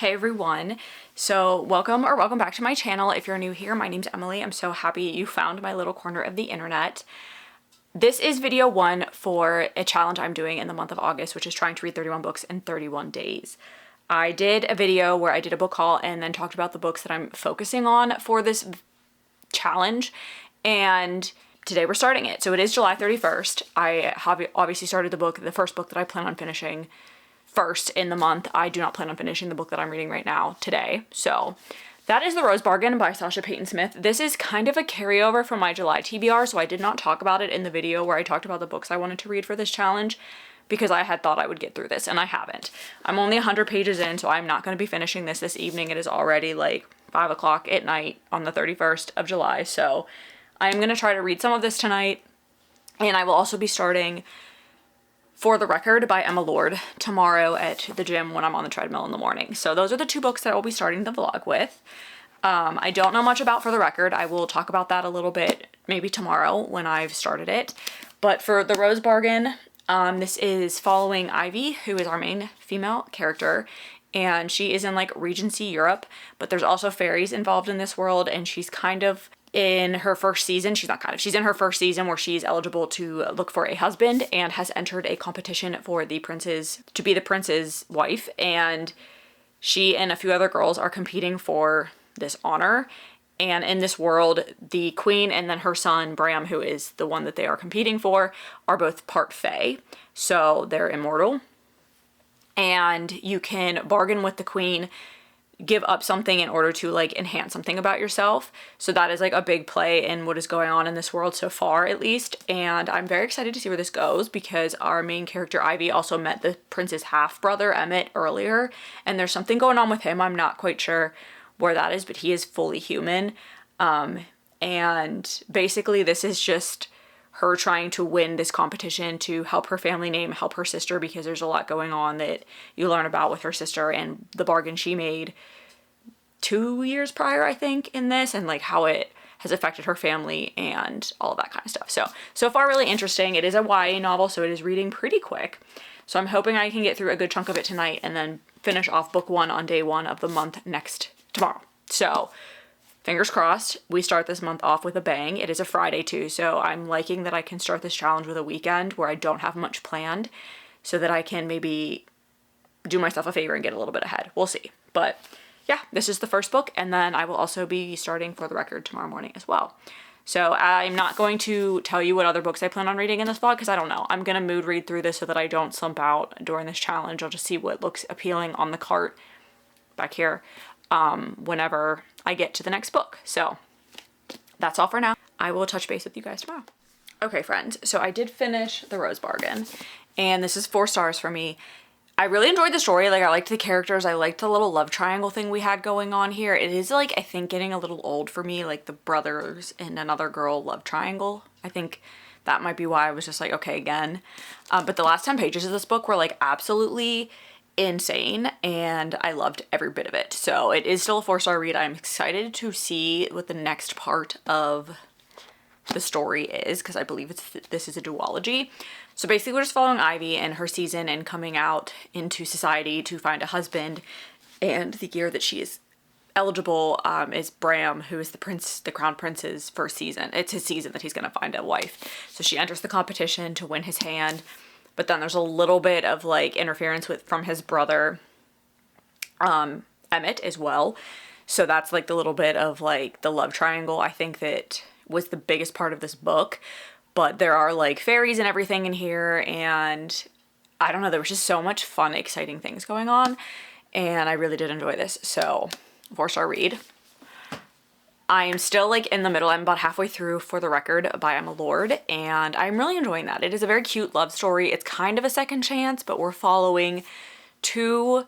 Hey everyone, so welcome back to my channel. If you're new here, my name's Emily. I'm so happy you found my little corner of the internet. This is video one for a challenge I'm doing in the month of August, which is trying to read 31 books in 31 days. I did a video where I did a book haul and then talked about the books that I'm focusing on for this challenge, and today we're starting it. So it is July 31st. I have obviously started the first book that I plan on finishing first in the month. I do not plan on finishing the book that I'm reading right now today. So that is The Rose Bargain by Sasha Payton Smith. This is kind of a carryover from my July TBR, so I did not talk about it in the video where I talked about the books I wanted to read for this challenge because I had thought I would get through this and I haven't. I'm only 100 pages in, so I'm not going to be finishing this evening. It is already like 5 o'clock at night on the 31st of July, so I'm going to try to read some of this tonight, and I will also be starting For the Record by Emma Lord tomorrow at the gym when I'm on the treadmill in the morning. So those are the two books that I will be starting the vlog with. I don't know much about For the Record. I will talk about that a little bit maybe tomorrow when I've started it. But for The Rose Bargain, this is following Ivy, who is our main female character, and she is in like Regency Europe, but there's also fairies involved in this world, and she's kind of in her first season. She's in her first season where she's eligible to look for a husband and has entered a competition for the prince's, to be the prince's wife, and she and a few other girls are competing for this honor. And in this world, the queen and then her son Bram, who is the one that they are competing for, are both part fae, so they're immortal. And you can bargain with the queen, give up something in order to like enhance something about yourself. So that is like a big play in what is going on in this world so far, at least. And I'm very excited to see where this goes because our main character Ivy also met the prince's half brother Emmett earlier, and there's something going on with him. I'm not quite sure where that is, but he is fully human. And basically this is just her trying to win this competition to help her family name, help her sister, because there's a lot going on that you learn about with her sister and the bargain she made 2 years prior, I think, in this, and like how it has affected her family and all of that kind of stuff. So far really interesting. It is a YA novel, so it is reading pretty quick. So I'm hoping I can get through a good chunk of it tonight and then finish off book one on day one of the month tomorrow. So fingers crossed, we start this month off with a bang. It is a Friday too, so I'm liking that I can start this challenge with a weekend where I don't have much planned, so that I can maybe do myself a favor and get a little bit ahead. We'll see. But yeah, this is the first book, and then I will also be starting For the Record tomorrow morning as well. So I'm not going to tell you what other books I plan on reading in this vlog because I don't know. I'm going to mood read through this so that I don't slump out during this challenge. I'll just see what looks appealing on the cart back here whenever I get to the next book. So that's all for now. I will touch base with you guys tomorrow. Okay, friends, so I did finish The Rose Bargain, and this is 4 stars for me. I really enjoyed the story. Like, I liked the characters. I liked the little love triangle thing we had going on here. It is, like, I think getting a little old for me, like the brothers and another girl love triangle. I think that might be why I was just like, okay, again. But the last 10 pages of this book were, like, absolutely insane, and I loved every bit of it. So it is still a 4-star read. I'm excited to see what the next part of the story is, because I believe this is a duology. So basically we're just following Ivy and her season and coming out into society to find a husband, and the year that she is eligible is Bram, who is the crown prince's first season. It's his season that he's going to find a wife. So she enters the competition to win his hand, but then there's a little bit of like interference from his brother Emmett as well. So that's like the little bit of like the love triangle I think that was the biggest part of this book. But there are like fairies and everything in here, and I don't know, there was just so much fun, exciting things going on, and I really did enjoy this. So 4-star read. I am still like in the middle. I'm about halfway through For the Record by Emma Lord, and I'm really enjoying that. It is a very cute love story. It's kind of a second chance, but we're following 2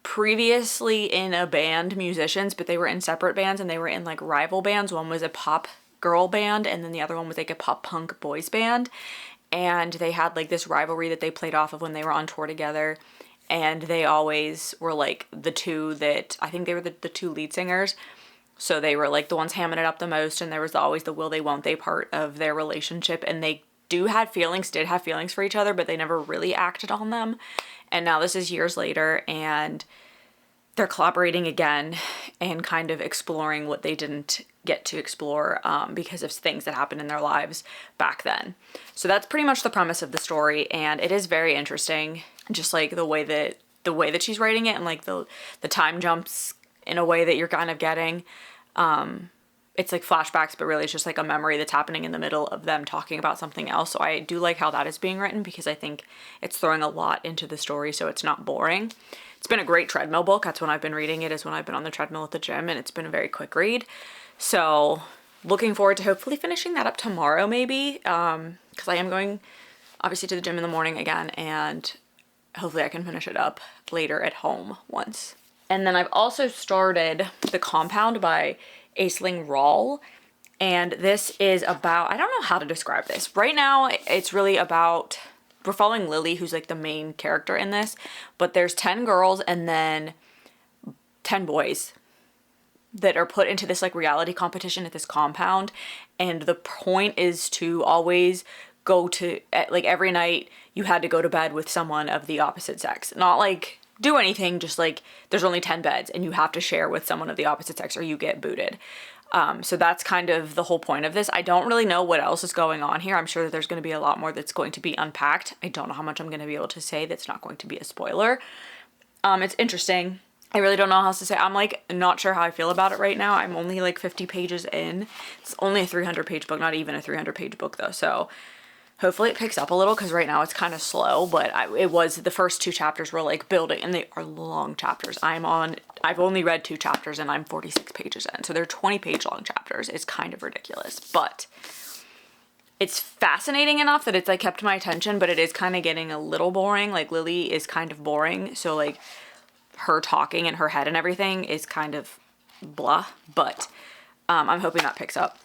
previously in a band musicians, but they were in separate bands and they were in like rival bands. One was a pop girl band, and then the other one was like a pop punk boys band, and they had like this rivalry that they played off of when they were on tour together, and they always were like the two that, I think they were the 2 lead singers, so they were like the ones hamming it up the most, and there was always the will they won't they part of their relationship, and they did have feelings for each other, but they never really acted on them. And now this is years later, and they're collaborating again and kind of exploring what they didn't get to explore because of things that happened in their lives back then. So that's pretty much the premise of the story, and it is very interesting, just like the way that she's writing it, and like the time jumps in a way that you're kind of getting. It's like flashbacks, but really it's just like a memory that's happening in the middle of them talking about something else. So I do like how that is being written, because I think it's throwing a lot into the story so it's not boring. It's been a great treadmill book. That's when I've been reading it, is when I've been on the treadmill at the gym, and it's been a very quick read. So looking forward to hopefully finishing that up tomorrow maybe, because I am going obviously to the gym in the morning again, and hopefully I can finish it up later at home once. And then I've also started The Compound by Aisling Rawle, and this is about, I don't know how to describe this. Right now it's really about, we're following Lily, who's like the main character in this, but there's 10 girls and then 10 boys that are put into this like reality competition at this compound, and the point is to always go to, like every night you had to go to bed with someone of the opposite sex. Not like do anything, just like there's only 10 beds and you have to share with someone of the opposite sex or you get booted. So that's kind of the whole point of this. I don't really know what else is going on here. I'm sure that there's going to be a lot more that's going to be unpacked. I don't know how much I'm going to be able to say that's not going to be a spoiler. It's interesting. I really don't know how else to say. I'm like not sure how I feel about it right now. I'm only like 50 pages in. It's only a 300-page book, not even a 300-page book though. So hopefully it picks up a little, because right now it's kind of slow, but it was, the first 2 chapters were like building, and they are long chapters. I've only read 2 chapters and I'm 46 pages in. So they're 20-page long chapters. It's kind of ridiculous, but it's fascinating enough that it's like kept my attention, but it is kind of getting a little boring. Like Lily is kind of boring. So like her talking in her head and everything is kind of blah, but I'm hoping that picks up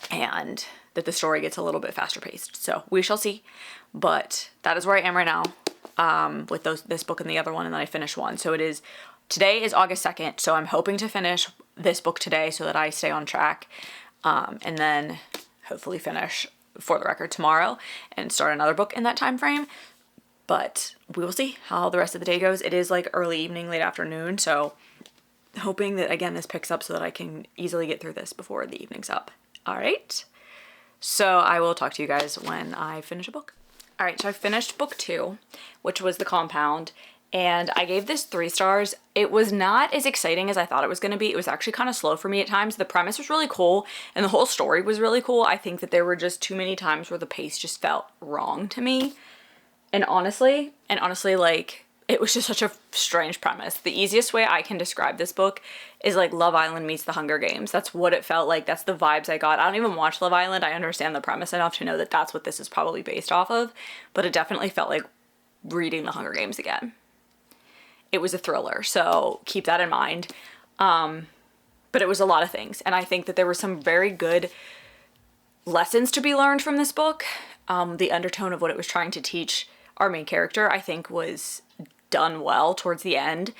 and that the story gets a little bit faster paced. So we shall see, but that is where I am right now with this book and the other one, and then I finished one. So today is August 2nd, so I'm hoping to finish this book today so that I stay on track, and then hopefully finish For the Record tomorrow and start another book in that time frame. But we will see how the rest of the day goes. It is like early evening, late afternoon, so hoping that again this picks up so that I can easily get through this before the evening's up. All right. So I will talk to you guys when I finish a book. All right, so I finished book 2, which was The Compound, and I gave this 3 stars. It was not as exciting as I thought it was going to be. It was actually kind of slow for me at times. The premise was really cool, and the whole story was really cool. I think that there were just too many times where the pace just felt wrong to me. And honestly, like, it was just such a strange premise. The easiest way I can describe this book is like Love Island meets The Hunger Games. That's what it felt like. That's the vibes I got. I don't even watch Love Island. I understand the premise enough to know that that's what this is probably based off of, but it definitely felt like reading The Hunger Games again. It was a thriller, so keep that in mind. But it was a lot of things, and I think that there were some very good lessons to be learned from this book. The undertone of what it was trying to teach our main character, I think, was done well towards the end.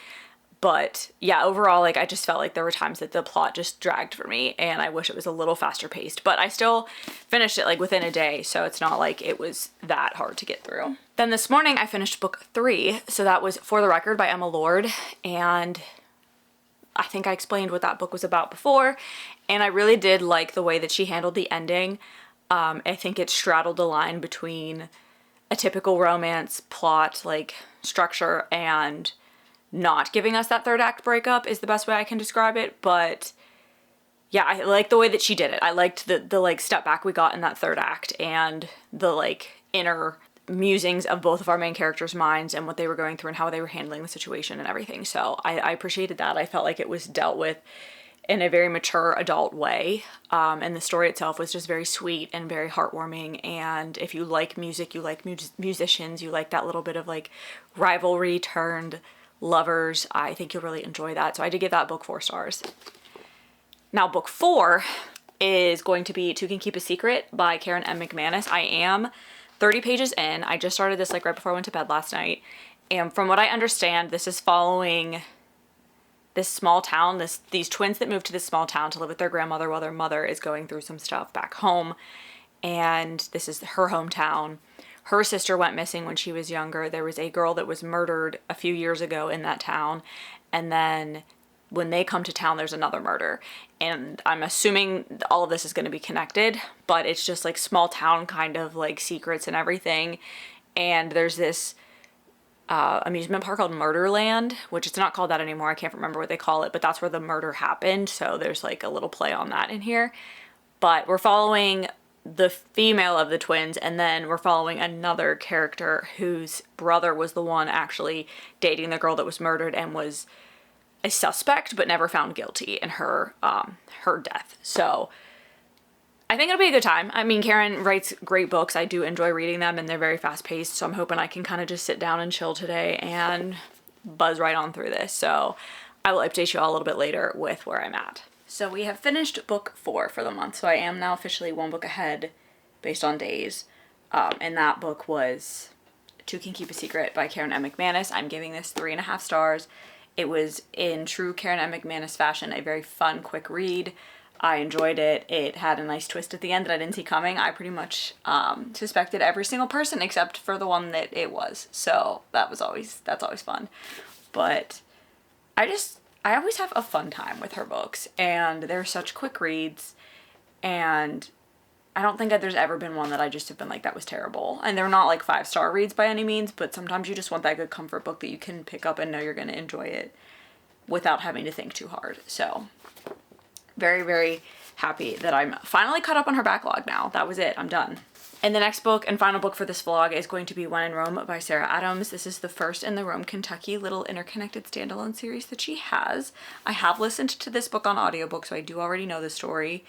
But yeah, overall, like, I just felt like there were times that the plot just dragged for me, and I wish it was a little faster paced, but I still finished it like within a day, so it's not like it was that hard to get through. Then this morning I finished book 3, so that was For the Record by Emma Lord, and I think I explained what that book was about before, and I really did like the way that she handled the ending. I think it straddled the line between a typical romance plot, like, structure, and not giving us that third act breakup is the best way I can describe it. But yeah, I like the way that she did it. I liked the like step back we got in that third act, and the like inner musings of both of our main characters' minds and what they were going through and how they were handling the situation and everything. So I appreciated that. I felt like it was dealt with in a very mature adult way, and the story itself was just very sweet and very heartwarming. And if you like music, you like musicians, you like that little bit of like rivalry turned lovers, I think you'll really enjoy that. So I did give that book 4 stars. Now book 4 is going to be To Can Keep a Secret by Karen M. McManus. I am 30 pages in. I just started this like right before I went to bed last night, and from what I understand, this is following this small town, these twins that moved to this small town to live with their grandmother while their mother is going through some stuff back home. And this is her hometown. Her sister went missing when she was younger. There was a girl that was murdered a few years ago in that town. and then when they come to town, there's another murder. And I'm assuming all of this is going to be connected, but it's just like small town kind of like secrets and everything. And there's this amusement park called Murderland, which it's not called that anymore. I can't remember what they call it, but that's where the murder happened. So there's like a little play on that in here. But we're following the female of the twins, and then we're following another character whose brother was the one actually dating the girl that was murdered and was a suspect but never found guilty in her death. So I think it'll be a good time. I mean, Karen writes great books. I do enjoy reading them, and they're very fast-paced, so I'm hoping I can kind of just sit down and chill today and buzz right on through this. So I will update you all a little bit later with where I'm at. So we have finished book 4 for the month, so I am now officially one book ahead based on days, and that book was Two Can Keep a Secret by Karen M. McManus. I'm giving this 3.5 stars. It was, in true Karen M. McManus fashion, a very fun, quick read. I enjoyed it. It had a nice twist at the end that I didn't see coming. I pretty much suspected every single person except for the one that it was. So that's always fun. But I always have a fun time with her books, and they're such quick reads, and I don't think that there's ever been one that I just have been like, that was terrible. And they're not like 5-star reads by any means, but sometimes you just want that good comfort book that you can pick up and know you're going to enjoy it without having to think too hard. So very, very happy that I'm finally caught up on her backlog now. That was it. I'm done. And the next book and final book for this vlog is going to be When in Rome by Sarah Adams. This is the first in the Rome, Kentucky little interconnected standalone series that she has. I have listened to this book on audiobook, so I do already know the story,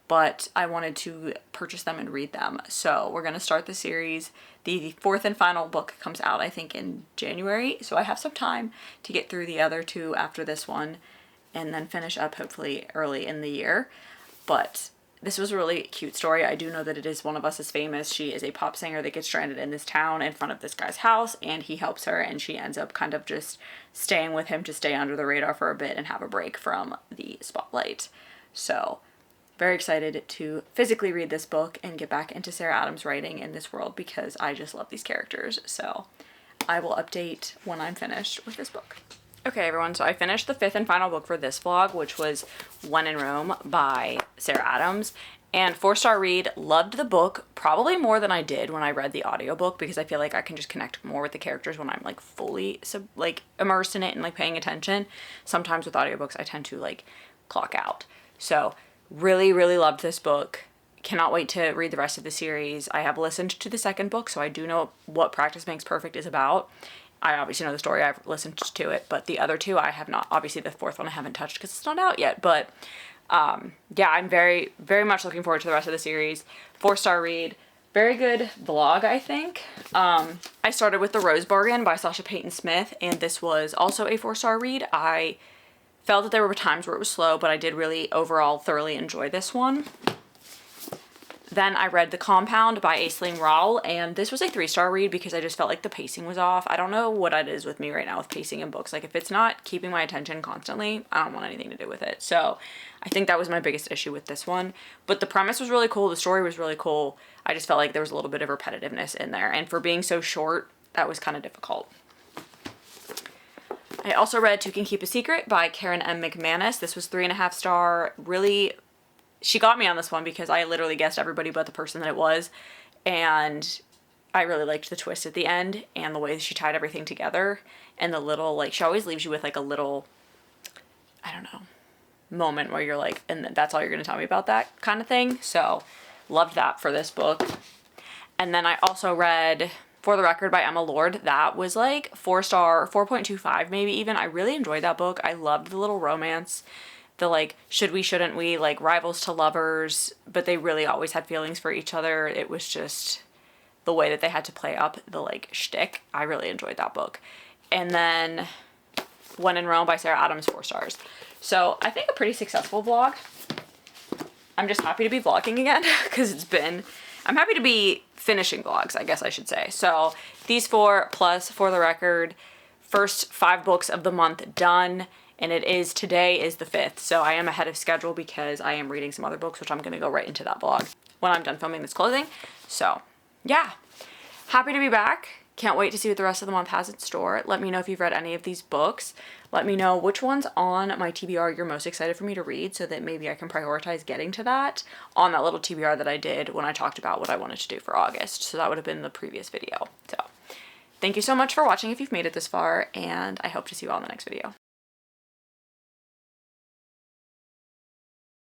but I wanted to purchase them and read them. So we're going to start the series. The 4th and final book comes out, I think, in January, so I have some time to get through the other 2 after this one, and then finish up hopefully early in the year. But this was a really cute story. I do know that it is One of Us is famous. She is a pop singer that gets stranded in this town in front of this guy's house, and he helps her, and she ends up kind of just staying with him to stay under the radar for a bit and have a break from the spotlight. So very excited to physically read this book and get back into Sarah Adams' writing in this world, because I just love these characters. So I will update when I'm finished with this book. Okay, everyone, so I finished the 5th and final book for this vlog, which was When in Rome by Sarah Adams, and 4-star read. Loved the book probably more than I did when I read the audiobook, because I feel like I can just connect more with the characters when I'm like fully immersed in it and like paying attention. Sometimes with audiobooks I tend to like clock out. So really, really loved this book. Cannot wait to read the rest of the series. I have listened to the 2nd book, so I do know what Practice Makes Perfect is about. I obviously know the story, I've listened to it, but the other 2 I have not. Obviously the 4th one I haven't touched because it's not out yet, but yeah, I'm very, very much looking forward to the rest of the series. 4-star read. Very good vlog, I think. I started with The Rose Bargain by Sasha Payton Smith, and this was also a 4-star read. I felt that there were times where it was slow, but I did really overall thoroughly enjoy this one. Then I read The Compound by Aisling Rowell, and this was a 3-star read because I just felt like the pacing was off. I don't know what it is with me right now with pacing in books. Like, if it's not keeping my attention constantly, I don't want anything to do with it. So I think that was my biggest issue with this one. But the premise was really cool. The story was really cool. I just felt like there was a little bit of repetitiveness in there. And for being so short, that was kind of difficult. I also read Two Can Keep a Secret by Karen M. McManus. This was 3.5 star. Really, she got me on this one because I literally guessed everybody but the person that it was, and I really liked the twist at the end and the way that she tied everything together, and the little, like, she always leaves you with like a little, I don't know, moment where you're like, and that's all you're gonna tell me about that kind of thing. So loved that for this book. And then I also read For the Record by Emma Lord. That was like 4-star, 4.25 maybe even. I really enjoyed that book. I loved the little romance. The like, should we, shouldn't we, like rivals to lovers, but they really always had feelings for each other. It was just the way that they had to play up the like shtick. I really enjoyed that book. And then When in Rome by Sarah Adams, 4 stars. So I think a pretty successful vlog. I'm just happy to be vlogging again because I'm happy to be finishing vlogs, I guess I should say. So these 4 plus For the Record, first 5 books of the month done. And today is the 5th, so I am ahead of schedule because I am reading some other books, which I'm going to go right into that vlog when I'm done filming this closing. So, yeah. Happy to be back. Can't wait to see what the rest of the month has in store. Let me know if you've read any of these books. Let me know which ones on my TBR you're most excited for me to read so that maybe I can prioritize getting to that on that little TBR that I did when I talked about what I wanted to do for August. So that would have been the previous video. So thank you so much for watching if you've made it this far, and I hope to see you all in the next video.